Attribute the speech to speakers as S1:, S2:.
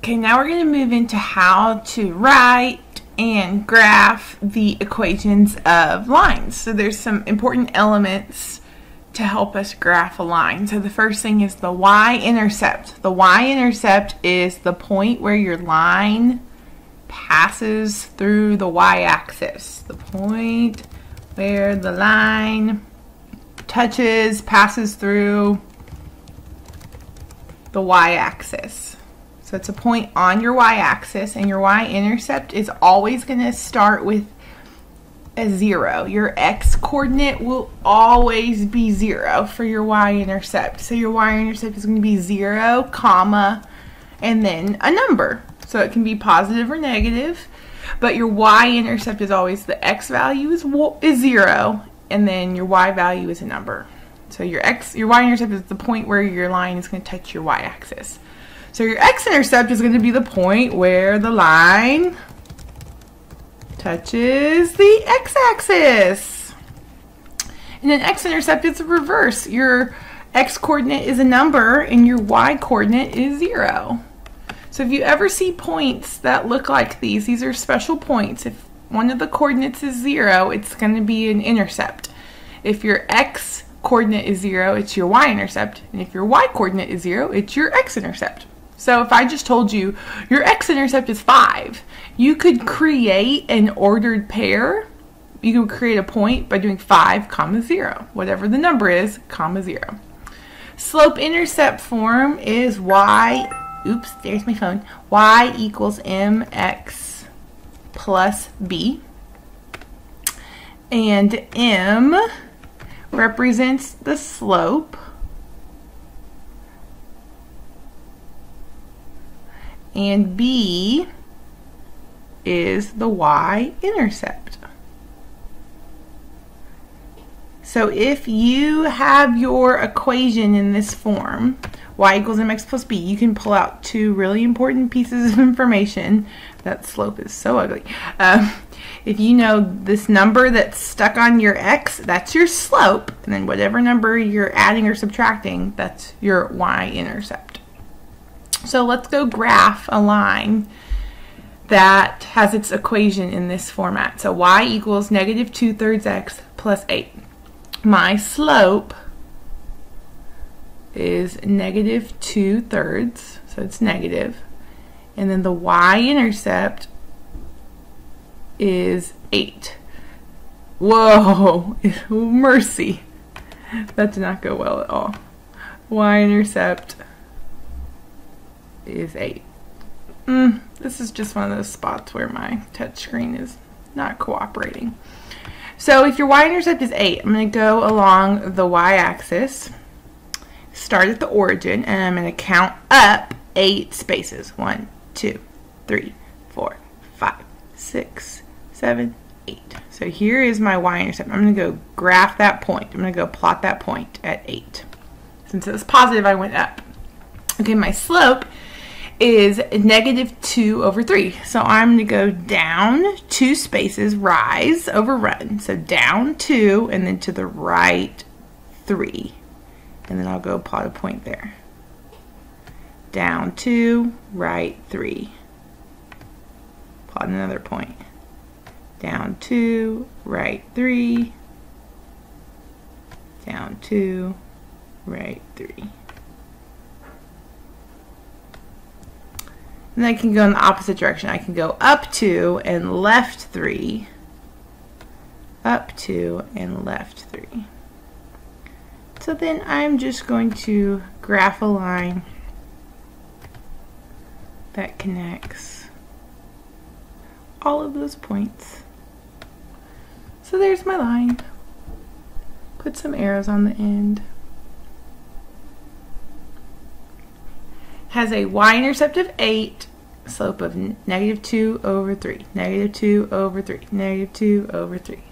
S1: Okay, now we're going to move into how to write and graph the equations of lines. So there's some important elements to help us graph a line. So the first thing is the y-intercept. The y-intercept is the point where your line passes through the y-axis. The point where the line passes through the y-axis. So it's a point on your y-axis, and your y-intercept is always going to start with a 0. Your x-coordinate will always be 0 for your y-intercept. So your y-intercept is going to be 0, comma, and then a number. So it can be positive or negative, but your y-intercept is always the x value is 0, and then your y value is a number. So your y-intercept is the point where your line is going to touch your y-axis. So your x-intercept is going to be the point where the line touches the x-axis. And then x-intercept is the reverse. Your x-coordinate is a number and your y-coordinate is 0. So if you ever see points that look like these are special points. If one of the coordinates is 0, it's going to be an intercept. If your x-coordinate is 0, it's your y-intercept. And if your y-coordinate is 0, it's your x-intercept. So if I just told you your x-intercept is 5, you could create an ordered pair. You could create a point by doing 5, comma 0, whatever the number is, comma 0. Slope-intercept form is oops, there's my phone, y equals mx plus b. And m represents the slope. And b is the y-intercept. So if you have your equation in this form, y equals mx plus b, you can pull out two really important pieces of information. That slope is so ugly. If you know this number that's stuck on your x, that's your slope, and then whatever number you're adding or subtracting, that's your y-intercept. So let's go graph a line that has its equation in this format. So y equals negative 2/3 x plus 8. My slope is negative 2/3, so it's negative. And then the y-intercept is 8. Whoa, mercy. That did not go well at all. Y-intercept is 8. This is just one of those spots where my touch screen is not cooperating. So if your y-intercept is 8, I'm going to go along the y-axis, start at the origin, and I'm going to count up 8 spaces. 1, 2, 3, 4, 5, 6, 7, 8. So here is my y-intercept. I'm going to go graph that point. I'm going to go plot that point at 8. Since it was positive, I went up. Okay, my slope is negative 2/3. So I'm going to go down 2 spaces, rise over run. So down 2 and then to the right 3. And then I'll go plot a point there. Down 2, right 3. Plot another point. Down 2, right 3. Down 2, right 3. And I can go in the opposite direction. I can go up 2 and left 3. Up 2 and left 3. So then I'm just going to graph a line that connects all of those points. So there's my line. Put some arrows on the end. Has a y-intercept of 8, slope of negative 2/3, negative 2/3, negative 2/3.